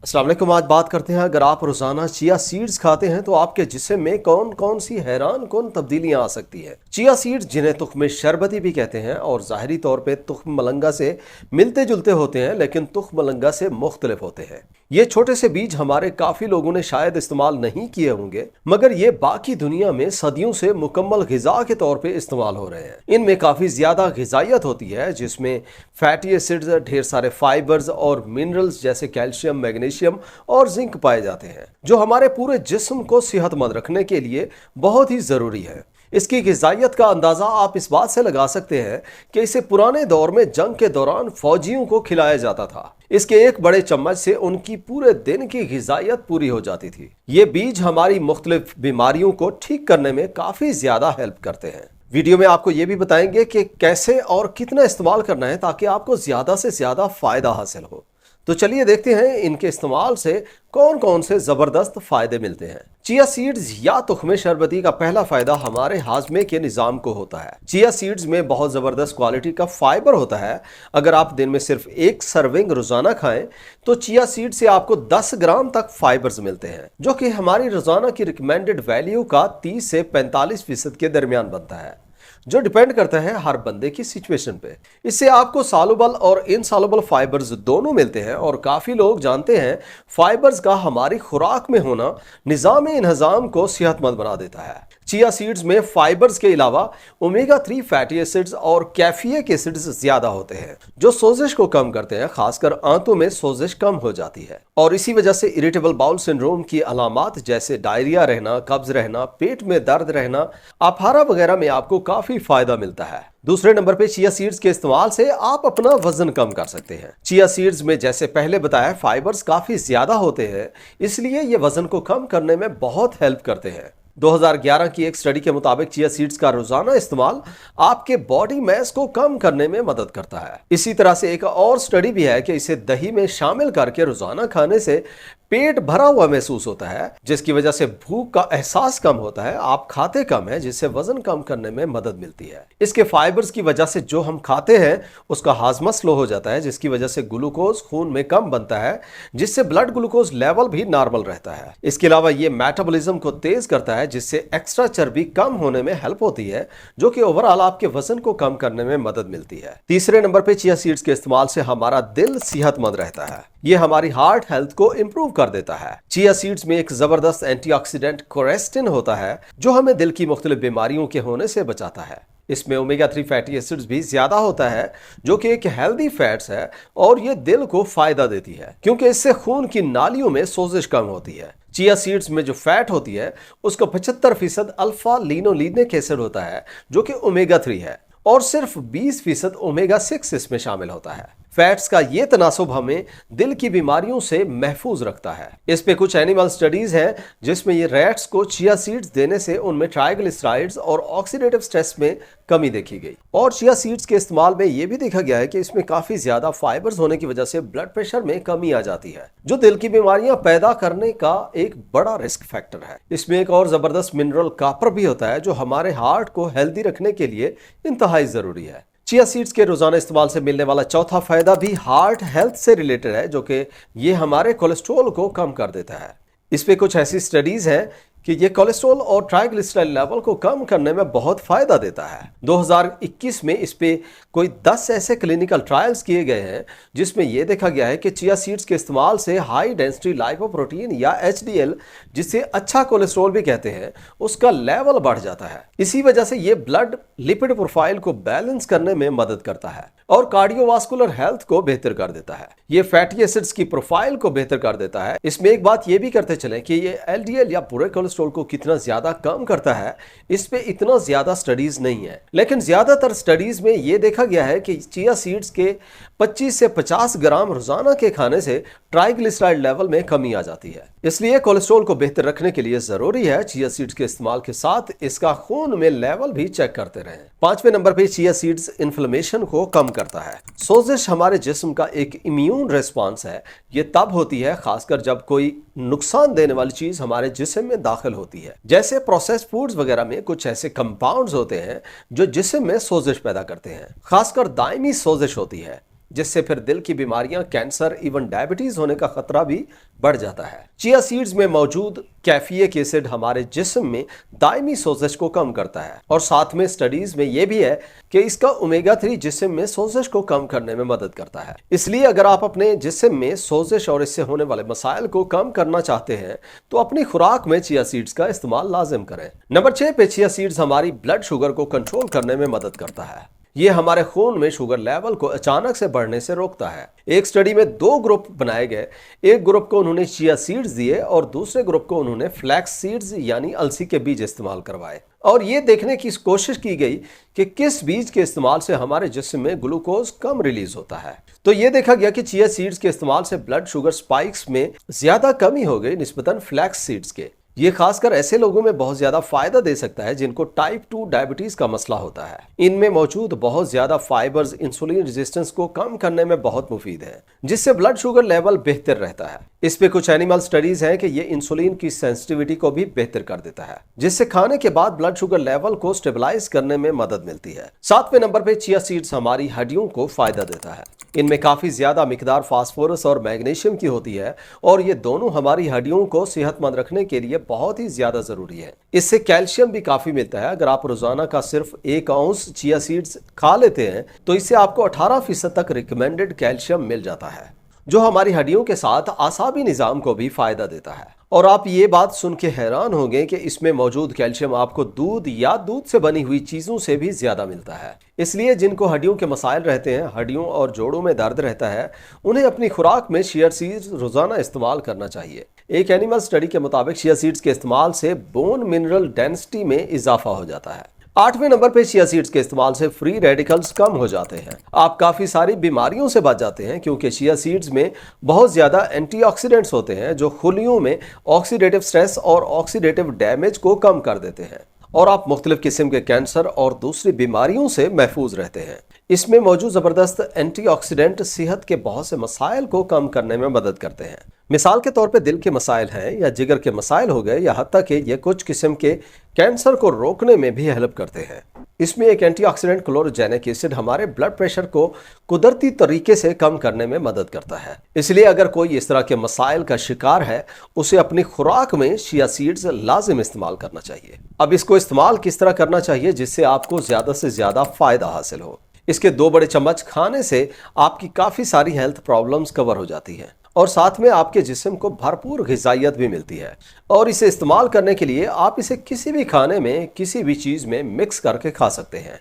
अस्सलाम वालेकुम। आज बात करते हैं, अगर आप रोजाना चिया सीड्स खाते हैं तो आपके जिस्म में कौन कौन सी हैरान कौन तब्दीलियां आ सकती है। चिया सीड्स, जिन्हें तुख्म शरबती भी कहते हैं और ज़ाहिरी तौर पे तुख्म मलंगा से मिलते जुलते होते हैं, लेकिन तुख्म मलंगा से मुख्तलिफ होते हैं। ये छोटे से बीज हमारे काफी लोगों ने शायद इस्तेमाल नहीं किए होंगे, मगर ये बाकी दुनिया में सदियों से मुकम्मल ग़िज़ा के तौर पे इस्तेमाल हो रहे हैं। इनमें काफी ज्यादा ग़िज़ाइयत होती है, जिसमें फैटी एसिड्स, ढेर सारे फाइबर्स और मिनरल्स जैसे कैल्शियम, मैग्नीशियम और जिंक पाए जाते हैं, जो हमारे पूरे जिस्म को सेहतमंद रखने के लिए बहुत ही जरूरी है। इसकी ग़िज़ाइयत का अंदाज़ा आप इस बात से लगा सकते हैं कि इसे पुराने दौर में जंग के दौरान फौजियों को खिलाया जाता था। इसके एक बड़े चम्मच से उनकी पूरे दिन की ग़िज़ाइयत पूरी हो जाती थी। ये बीज हमारी मुख्तलिफ बीमारियों को ठीक करने में काफ़ी ज़्यादा हेल्प करते हैं। वीडियो में आपको ये भी बताएंगे कि कैसे और कितना इस्तेमाल करना है ताकि आपको ज़्यादा से ज़्यादा फ़ायदा हासिल हो। तो चलिए देखते हैं इनके इस्तेमाल से कौन कौन से ज़बरदस्त फ़ायदे मिलते हैं। चिया सीड्स या तुख्मे शरबती का पहला फ़ायदा हमारे हाजमे के निज़ाम को होता है। चिया सीड्स में बहुत ज़बरदस्त क्वालिटी का फाइबर होता है। अगर आप दिन में सिर्फ एक सर्विंग रोज़ाना खाएं तो चिया सीड से आपको 10 ग्राम तक फाइबर्स मिलते हैं, जो कि हमारी रोज़ाना की रिकमेंडेड वैल्यू का 30 से 45% के दरमियान बनता है, जो डिपेंड करता है हर बंदे की सिचुएशन पे। इससे आपको सॉल्युबल और इनसॉल्युबल फाइबर्स दोनों मिलते हैं, और काफ़ी लोग जानते हैं फाइबर्स का हमारी खुराक में होना निज़ाम इंहज़ाम को सेहतमंद बना देता है। चिया सीड्स में फाइबर्स के अलावा ओमेगा 3 फैटी एसिड्स और कैफिक एसिड्स ज्यादा होते हैं, जो सोजिश को कम करते हैं। खासकर आंतों में सोजिश कम हो जाती है, और इसी वजह से इरिटेबल बाउल सिंड्रोम की अलामात जैसे डायरिया रहना, कब्ज रहना, पेट में दर्द रहना, अफारा वगैरह में आपको काफी फायदा मिलता है। दूसरे नंबर पे चिया सीड्स के इस्तेमाल से आप अपना वजन कम कर सकते हैं। चिया सीड्स में, जैसे पहले बताया, फाइबर्स काफी ज्यादा होते हैं, इसलिए ये वजन को कम करने में बहुत हेल्प करते हैं। 2011 की एक स्टडी के मुताबिक चिया सीड्स का रोजाना इस्तेमाल आपके बॉडी मैस को कम करने में मदद करता है। इसी तरह से एक और स्टडी भी है कि इसे दही में शामिल करके रोजाना खाने से पेट भरा हुआ महसूस होता है, जिसकी वजह से भूख का एहसास कम होता है, आप खाते कम है, जिससे वजन कम करने में मदद मिलती है। इसके फाइबर्स की वजह से जो हम खाते हैं उसका हाजमा स्लो हो जाता है, जिसकी वजह से ग्लूकोज खून में कम बनता है, जिससे ब्लड ग्लूकोज लेवल भी नॉर्मल रहता है। इसके अलावा ये मेटाबॉलिज्म को तेज करता है, जिससे एक्स्ट्रा चर्बी कम होने में हेल्प होती है, जो कि ओवरऑल आपके वजन को कम करने में मदद मिलती है। तीसरे नंबर पे चिया सीड्स के इस्तेमाल से हमारा दिल सेहतमंद रहता है। ये हमारी हार्ट हेल्थ को इंप्रूव कर देता है। चिया सीड्स में एक जबरदस्त एंटीऑक्सीडेंट कोरेस्टिन होता है, जो हमें दिल की मुख्तलिफ बीमारियों के होने से बचाता है। इसमें ओमेगा 3 फैटी एसिड्स भी ज्यादा होता है, जो कि एक हेल्दी फैट्स है, और ये दिल को फायदा देती है, क्योंकि इससे खून की नालियों में सोजिश कम होती है। चिया सीड्स में जो फैट होती है उसका 75% अल्फा लिनोलिनिक एसिड होता है, जो कि ओमेगा 3 है, और सिर्फ 20% ओमेगा 6 इसमें शामिल होता है। फैट्स का ये तनासुब हमें दिल की बीमारियों से महफूज रखता है। इस पे कुछ एनिमल स्टडीज हैं, जिसमें ये रैट्स को चिया सीड्स देने से उनमें ट्राइग्लिसराइड्स और ऑक्सीडेटिव स्ट्रेस में कमी देखी गई। और चिया सीड्स के इस्तेमाल में ये भी देखा गया है कि इसमें काफी ज्यादा फाइबर्स होने की वजह से ब्लड प्रेशर में कमी आ जाती है, जो दिल की बीमारियां पैदा करने का एक बड़ा रिस्क फैक्टर है। इसमें एक और जबरदस्त मिनरल कॉपर भी होता है, जो हमारे हार्ट को हेल्दी रखने के लिए इंतहाई जरूरी है। चिया सीड्स के रोजाना इस्तेमाल से मिलने वाला चौथा फायदा भी हार्ट हेल्थ से रिलेटेड है, जो कि ये हमारे कोलेस्ट्रॉल को कम कर देता है। इस पे कुछ ऐसी स्टडीज हैं कि ये कोलेस्ट्रॉल और ट्राइग्लिसराइड लेवल को कम करने में बहुत फायदा देता है। 2021 में इस पे कोई 10 ऐसे क्लिनिकल ट्रायल्स किए गए हैं, जिसमें यह देखा गया है कि चिया सीड्स के इस्तेमाल से हाई डेंसिटी लाइपोप्रोटीन या एचडीएल, जिसे अच्छा कोलेस्ट्रॉल भी कहते हैं, उसका लेवल बढ़ जाता है। इसी वजह से ये ब्लड लिपिड प्रोफाइल को बैलेंस करने में मदद करता है और कार्डियोवास्कुलर हेल्थ को बेहतर कर देता है। ये फैटी एसिड्स की प्रोफाइल को बेहतर कर देता है। इसमें एक बात ये भी करते चलें कि ये एलडीएल या बुरे कोलेस्ट्रॉल को कितना ज्यादा कम करता है, इस पे इतना ज्यादा स्टडीज नहीं है, लेकिन ज्यादातर स्टडीज में ये देखा गया है कि चिया सीड्स के 25 से 50 ग्राम रोजाना के खाने से ट्राइग्लिसराइड लेवल में कमी आ जाती है। इसलिए कोलेस्ट्रॉल को बेहतर रखने के लिए जरूरी है चिया सीड्स के इस्तेमाल के साथ इसका खून में लेवल भी चेक करते रहें। 5वें नंबर पे चिया सीड्स इन्फ्लेमेशन को कम करता है। सोजिश हमारे जिस्म का एक इम्यून रिस्पॉन्स है। ये तब होती है खासकर जब कोई नुकसान देने वाली चीज हमारे जिस्म में दाखिल होती है। जैसे प्रोसेस्ड फूड्स वगैरह में कुछ ऐसे कंपाउंड्स होते हैं जो जिस्म में सोजिश पैदा करते हैं। खासकर दायमी सोजिश होती है। जिससे फिर दिल की बीमारियां, कैंसर, इवन डायबिटीज होने का खतरा भी बढ़ जाता है। चिया सीड्स में मौजूद कैफियक एसिड हमारे जिस्म में दायमी सोजिश को कम करता है और साथ में स्टडीज में यह भी है कि इसका ओमेगा 3 जिस्म में सोजिश को कम करने में मदद करता है। इसलिए अगर आप अपने जिस्म में सोजिश और इससे होने वाले मसाइल को कम करना चाहते हैं तो अपनी खुराक में चिया सीड्स का इस्तेमाल लाजिम करें। नंबर 6 पे चिया सीड्स हमारी ब्लड शुगर को कंट्रोल करने में मदद करता है। ये हमारे खून में शुगर लेवल को अचानक से बढ़ने से रोकता है। एक स्टडी में 2 ग्रुप बनाए गए। एक ग्रुप को उन्होंने चिया सीड्स दिए और दूसरे ग्रुप को उन्होंने फ्लैक्स सीड्स यानी अलसी के बीज इस्तेमाल करवाए और ये देखने की कोशिश की गई कि किस बीज के इस्तेमाल से हमारे जिस्म में ग्लूकोज कम रिलीज होता है। तो ये देखा गया कि चिया सीड्स के इस्तेमाल से ब्लड शुगर स्पाइक्स में ज्यादा कमी हो गई निस्बतन फ्लैक्स सीड्स के। ये खासकर ऐसे लोगों में बहुत ज्यादा फायदा दे सकता है जिनको टाइप 2 डायबिटीज का मसला होता है। इनमें मौजूद बहुत ज्यादा फाइबर्स इंसुलिन रेजिस्टेंस को कम करने में बहुत मुफीद है, जिससे ब्लड शुगर लेवल बेहतर रहता है। इस पे कुछ एनिमल स्टडीज हैं कि ये इंसुलिन की सेंसिटिविटी को भी बेहतर कर देता है, जिससे खाने के बाद ब्लड शुगर लेवल को स्टेबलाइज करने में मदद मिलती है। 7वें नंबर पे चिया सीड्स हमारी हड्डियों को फायदा देता है। इनमें काफी ज्यादा मिकदार फास्फोरस और मैग्नीशियम की होती है और ये दोनों हमारी हड्डियों को सेहतमंद रखने के लिए बहुत ही ज्यादा जरूरी है। इससे कैल्शियम भी काफी मिलता है। अगर आप रोजाना का सिर्फ 1 आउंस चिया सीड्स खा लेते हैं तो इससे आपको 18% तक रिकमेंडेड कैल्शियम मिल जाता है, जो हमारी हड्डियों के साथ आसाबी निजाम को भी फायदा देता है। और आप ये बात सुन के हैरान होंगे कि इसमें मौजूद कैल्शियम आपको दूध या दूध से बनी हुई चीजों से भी ज्यादा मिलता है। इसलिए जिनको हड्डियों के मसाइल रहते हैं, हड्डियों और जोड़ों में दर्द रहता है, उन्हें अपनी खुराक में चिया सीड्स रोजाना इस्तेमाल करना चाहिए। एक एनिमल स्टडी के मुताबिक चिया सीड्स के इस्तेमाल से बोन मिनरल डेंसिटी में इजाफा हो जाता है। 8वें नंबर पे चिया सीड्स के इस्तेमाल से फ्री रेडिकल्स कम हो जाते हैं। आप काफी सारी बीमारियों से बच जाते हैं क्योंकि चिया सीड्स में बहुत ज्यादा एंटीऑक्सीडेंट्स होते हैं जो खुलियों में ऑक्सीडेटिव स्ट्रेस और ऑक्सीडेटिव डैमेज को कम कर देते हैं और आप मुख्तलिफ किस्म के कैंसर और दूसरी बीमारियों से महफूज रहते हैं। इसमें मौजूद जबरदस्त एंटीऑक्सीडेंट सेहत के बहुत से मसाइल को कम करने में मदद करते हैं। मिसाल के तौर पे दिल के मसाइल हैं या जिगर के मसाइल हो गए या हत्ता कि ये कुछ किस्म के कैंसर को रोकने में भी हेल्प करते हैं। इसमें एक एंटीऑक्सीडेंट क्लोरोजेनिक एसिड हमारे ब्लड प्रेशर को कुदरती तरीके से कम करने में मदद करता है। इसलिए अगर कोई इस तरह के मसाइल का शिकार है, उसे अपनी खुराक में चिया सीड्स लाजिम इस्तेमाल करना चाहिए। अब इसको इस्तेमाल किस तरह करना चाहिए जिससे आपको ज्यादा से ज्यादा फायदा हासिल हो। इसके 2 बड़े चम्मच खाने से आपकी काफी सारी हेल्थ प्रॉब्लम्स कवर हो जाती हैं और साथ में आपके जिस्म को भरपूर ग़िज़ाइयत भी मिलती है। और इसे इस्तेमाल करने के लिए आप इसे किसी भी खाने में, किसी भी चीज़ में मिक्स करके खा सकते हैं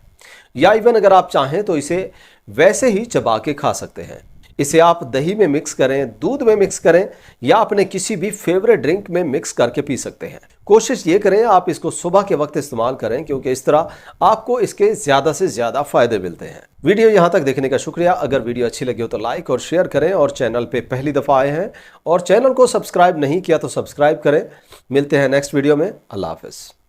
या इवन अगर आप चाहें तो इसे वैसे ही चबा के खा सकते हैं। इसे आप दही में मिक्स करें, दूध में मिक्स करें या अपने किसी भी फेवरेट ड्रिंक में मिक्स करके पी सकते हैं। कोशिश ये करें आप इसको सुबह के वक्त इस्तेमाल करें क्योंकि इस तरह आपको इसके ज़्यादा से ज़्यादा फ़ायदे मिलते हैं। वीडियो यहाँ तक देखने का शुक्रिया। अगर वीडियो अच्छी लगी हो तो लाइक और शेयर करें और चैनल पे पहली दफ़ा आए हैं और चैनल को सब्सक्राइब नहीं किया तो सब्सक्राइब करें। मिलते हैं नेक्स्ट वीडियो में। अल्लाह हाफ़िज़।